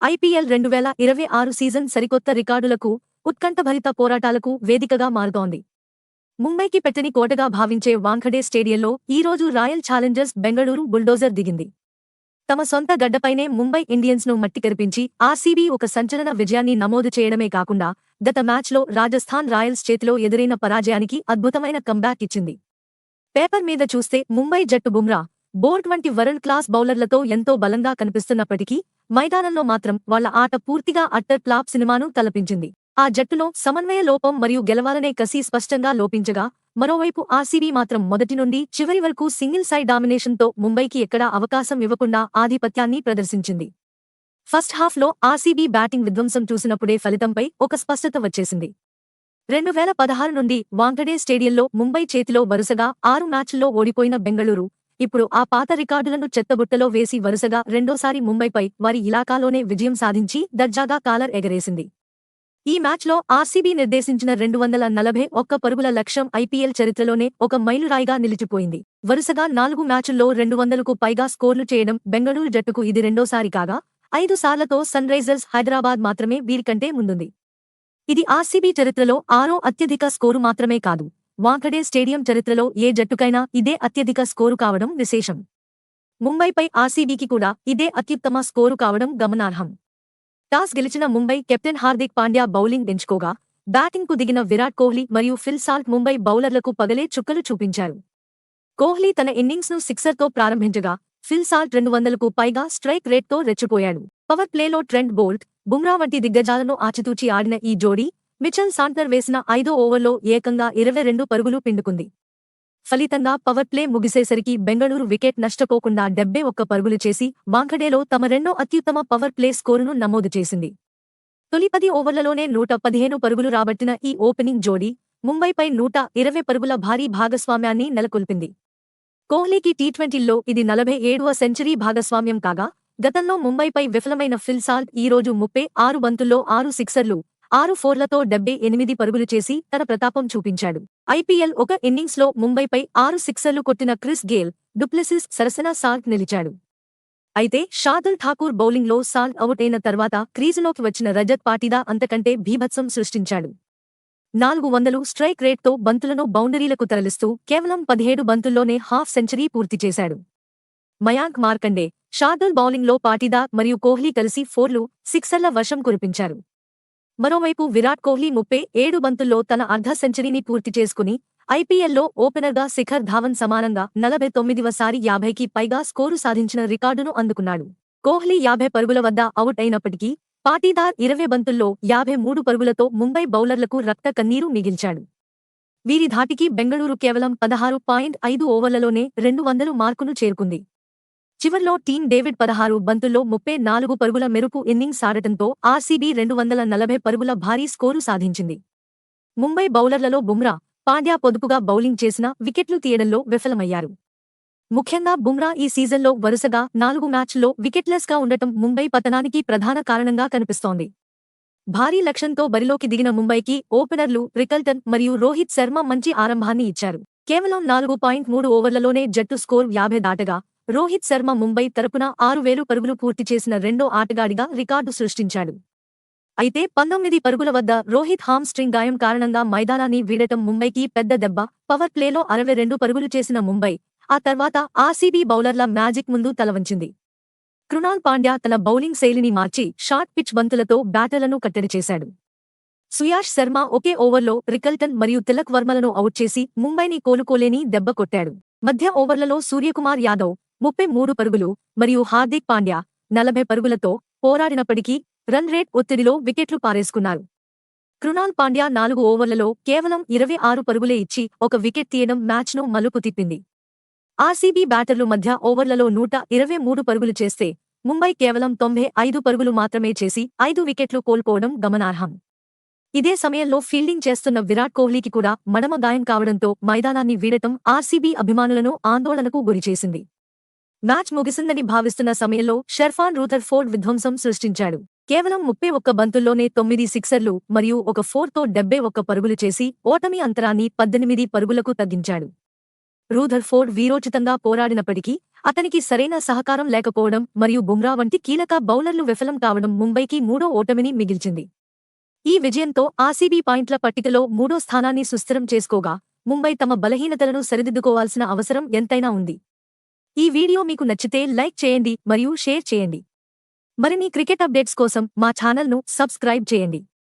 IPL 2026 season సరికొత్త రికార్డులకు, ఉత్కంఠభరిత పోరాటాలకు వేదికగా మారుతోంది. ముంబైకి పెట్టని కోటగా భావించే వాంఖడే స్టేడియంలో ఈరోజు రాయల్ ఛాలెంజర్స్ బెంగళూరు బుల్డోజర్ దిగింది. తమ సొంత గడ్డపైనే ముంబై ఇండియన్స్ను మట్టికరిపించి ఆర్సీబీ ఒక సంచలన విజయాన్ని నమోదు చేయడమే కాకుండా గత మ్యాచ్లో రాజస్థాన్ రాయల్స్ చేతిలో ఎదురైన పరాజయానికి అద్భుతమైన కంబ్యాక్ ఇచ్చింది. పేపర్ మీద చూస్తే ముంబై జట్టు బుమ్రా, బోల్ట్ వంటి వరల్డ్ క్లాస్ బౌలర్లతో ఎంతో బలంగా కనిపిస్తున్నప్పటికీ మైదానంలో మాత్రం వాళ్ల ఆట పూర్తిగా అట్టర్ ఫ్లాప్ సినిమాను తలపించింది. ఆ జట్టులో సమన్వయ లోపం మరియు గెలవాలనే కసి స్పష్టంగా లోపించగా, మరోవైపు ఆర్సీబీ మాత్రం మొదటి నుండి చివరి వరకు సింగిల్ సైడ్ డామినేషన్తో ముంబైకి ఎక్కడా అవకాశం ఇవ్వకుండా ఆధిపత్యాన్ని ప్రదర్శించింది. ఫస్ట్ హాఫ్లో ఆర్సీబీ బ్యాటింగ్ విధ్వంసం చూసినప్పుడే ఫలితంపై ఒక స్పష్టత వచ్చేసింది. 2016 నుండి వాంఖడే స్టేడియంలో ముంబై చేతిలో వరుసగా 6 మ్యాచ్ల్లో ఓడిపోయిన బెంగళూరు ఇప్పుడు ఆ పాత రికార్డులను చెత్తబుట్టలో వేసి వరుసగా రెండోసారి ముంబైపై వారి ఇలాకాలోనే విజయం సాధించి దర్జాగా కాలర్ ఎగరేసింది. ఈ మ్యాచ్లో ఆర్సీబీ నిర్దేశించిన 241 పరుగుల లక్ష్యం ఐపీఎల్ చరిత్రలోనే ఒక మైలురాయిగా నిలిచిపోయింది. వరుసగా 4 మ్యాచుల్లో 200కు పైగా స్కోర్లు చేయడం బెంగళూరు జట్టుకు ఇది రెండోసారి కాగా, 5 సార్లతో సన్ రైజర్స్ హైదరాబాద్ మాత్రమే వీరికంటే ముందుంది. ఇది ఆర్సీబీ చరిత్రలో 6వ అత్యధిక స్కోరు మాత్రమే కాదు, వాంఖడే స్టేడియం చరిత్రలో ఏ జట్టుకైనా ఇదే అత్యధిక స్కోరు కావడం విశేషం. ముంబైపై ఆర్సీబీకి కూడా ఇదే అత్యుత్తమ స్కోరు కావడం గమనార్హం. టాస్ గెలిచిన ముంబై కెప్టెన్ హార్దిక్ పాండ్యా బౌలింగ్ ఎంచుకోగా, బ్యాటింగ్కు దిగిన విరాట్ కోహ్లీ మరియు ఫిల్ సాల్ట్ ముంబై బౌలర్లకు పగలే చుక్కలు చూపించారు. కోహ్లీ తన ఇన్నింగ్స్ను సిక్సర్తో ప్రారంభించగా, ఫిల్ సాల్ట్ 200కు పైగా స్ట్రైక్ రేట్తో రెచ్చిపోయాడు. పవర్ ప్లేలో ట్రెంట్ బోల్ట్, బుమ్రా వంటి దిగ్గజాలను ఆచితూచి ఆడిన ఈ జోడీ మిచెల్ సాంట్నర్ వేసిన 5వ ఓవర్లో ఏకంగా 22 పరుగులు పిండుకుంది. ఫలితంగా పవర్ ప్లే ముగిసేసరికి బెంగళూరు వికెట్ నష్టపోకుండా 71 పరుగులు చేసి వాంఖడేలో తమ రెండో అత్యుత్తమ పవర్ ప్లే స్కోరును నమోదు చేసింది. తొలి 10 ఓవర్లలోనే 115 పరుగులు రాబట్టిన ఈ ఓపెనింగ్ జోడీ ముంబైపై 120 పరుగుల భారీ భాగస్వామ్యాన్ని నెలకొల్పింది. కోహ్లీకి టీ20ల్లో ఇది 47వ సెంచరీ భాగస్వామ్యం కాగా, గతంలో ముంబైపై విఫలమైన ఫిల్ సాల్ట్ ఈరోజు 36 బంతుల్లో 6 సిక్సర్లు, 6 ఫోర్లతో 78 పరుగులు చేసి తన ప్రతాపం చూపించాడు. ఐపీఎల్ ఒక ఇన్నింగ్స్లో ముంబైపై 6 సిక్సర్లు కొట్టిన క్రిస్ గేల్, డుప్లెసిస్ సరసన సాల్ట్ నిలిచాడు. అయితే షార్దుల్ ఠాకూర్ బౌలింగ్లో సాల్ట్ అవుట్ అయిన తర్వాత క్రీజులోకి వచ్చిన రజత్ పాటీదా అంతకంటే భీభత్సం సృష్టించాడు. 400 స్ట్రైక్ రేట్తో బంతులను బౌండరీలకు తరలిస్తూ కేవలం 17 బంతుల్లోనే హాఫ్ సెంచరీ పూర్తి చేశాడు. మయాంక్ మార్కండే, షార్దుల్ బౌలింగ్లో పాటీదా మరియు కోహ్లీ కలిసి ఫోర్లు, సిక్సర్ల వర్షం కురిపించారు. మరోవైపు విరాట్ కోహ్లీ 37 బంతుల్లో తన అర్ధ సెంచరీని పూర్తి చేసుకుని ఐపీఎల్లో ఓపెనర్గా శిఖర్ ధావన్ సమానంగా 49వసారి 50కి పైగా స్కోరు సాధించిన రికార్డును అందుకున్నాడు. కోహ్లీ 50 పరుగుల వద్ద అవుట్ అయినప్పటికీ పాటీదార్ 20 బంతుల్లో 53 పరుగులతో ముంబై బౌలర్లకు రక్త కన్నీరు మిగిల్చాడు. వీరి ధాటికి బెంగళూరు కేవలం 16.5 ఓవర్లలోనే 200 మార్కును చేరుకుంది. చివర్లో టీమ్ డేవిడ్ 16 బంతుల్లో 34 పరుగుల మెరుపు ఇన్నింగ్స్ ఆడటంతో ఆర్సీబీ 240 పరుగుల భారీ స్కోరు సాధించింది. ముంబై బౌలర్లలో బుమ్రా, పాండ్యా పొదుపుగా బౌలింగ్ చేసినా వికెట్లు తీయడంలో విఫలమయ్యారు. ముఖ్యంగా బుమ్రా ఈ సీజన్లో వరుసగా 4 మ్యాచ్ల్లో వికెట్లెస్గా ఉండటం ముంబై పతనానికి ప్రధాన కారణంగా కనిపిస్తోంది. భారీ లక్ష్యంతో బరిలోకి దిగిన ముంబైకి ఓపెనర్లు రికల్టన్ మరియు రోహిత్ శర్మ మంచి ఆరంభాన్ని ఇచ్చారు. కేవలం 4.3 ఓవర్లలోనే జట్టు స్కోర్ 50 దాటగా, రోహిత్ శర్మ ముంబై తరపున 6000 పరుగులు పూర్తి చేసిన రెండో ఆటగాడిగా రికార్డు సృష్టించాడు. అయితే 19 పరుగుల వద్ద రోహిత్ హామ్ స్ట్రింగ్ గాయం కారణంగా మైదానాన్ని వీడటం ముంబైకి పెద్ద దెబ్బ. పవర్ ప్లేలో 62 పరుగులు చేసిన ముంబై ఆ తర్వాత ఆర్సీబీ బౌలర్ల మ్యాజిక్ ముందు తలవంచింది. కృణాల్ పాండ్యా తన బౌలింగ్ శైలిని మార్చి షార్ట్ పిచ్ బంతులతో బ్యాటర్లను కట్టడి చేశాడు. సుయాష్ శర్మ ఒకే ఓవర్లో రికల్టన్ మరియు తిలక్ వర్మలను అవుట్ చేసి ముంబైని కోలుకోలేని దెబ్బ కొట్టాడు. మధ్య ఓవర్లలో సూర్యకుమార్ యాదవ్ 33 పరుగులు మరియు హార్దిక్ పాండ్యా 40 పరుగులతో పోరాడినప్పటికీ రన్ రేట్ ఒత్తిడిలో వికెట్లు పారేసుకున్నారు. కృణాల్ పాండ్యా 4 ఓవర్లలో కేవలం 26 పరుగులే ఇచ్చి ఒక వికెట్ తీయడం మ్యాచ్ను మలుపు తిప్పింది. ఆర్సీబీ బ్యాటర్లు మధ్య ఓవర్లలో 123 పరుగులు చేస్తే ముంబై కేవలం 95 పరుగులు మాత్రమే చేసి 5 వికెట్లు కోల్పోవడం గమనార్హం. ఇదే సమయంలో ఫీల్డింగ్ చేస్తున్న విరాట్ కోహ్లీకి కూడా మడమ గాయం కావడంతో మైదానాన్ని వీడటం ఆర్సీబీ అభిమానులను ఆందోళనకు గురిచేసింది. మ్యాచ్ ముగిసిందని భావిస్తున్న సమయంలో షెర్ఫాన్ రూథర్ఫోర్డ్ విధ్వంసం సృష్టించాడు. కేవలం 31 బంతుల్లోనే 9 సిక్సర్లు మరియు ఒక ఫోర్తో 71 పరుగులు చేసి ఓటమి అంతరాన్ని 18 పరుగులకు తగ్గించాడు. రూథర్ఫోర్డ్ వీరోచితంగా పోరాడినప్పటికీ అతనికి సరైన సహకారం లేకపోవడం మరియు బుమ్రా వంటి కీలక బౌలర్లు విఫలం కావడం ముంబైకి మూడో ఓటమిని మిగిల్చింది. ఈ విజయంతో ఆర్సీబీ పాయింట్ల పట్టికలో మూడో స్థానాన్ని సుస్థిరం చేసుకోగా ముంబై తమ బలహీనతలను సరిదిద్దుకోవాల్సిన అవసరం ఎంతైనా ఉంది. ఈ వీడియో మీకు నచ్చితే లైక్ చేయండి మరియు షేర్ చేయండి. మరిన్ని క్రికెట్ అప్డేట్స్ కోసం మా ఛానల్ను సబ్స్క్రైబ్ చేయండి.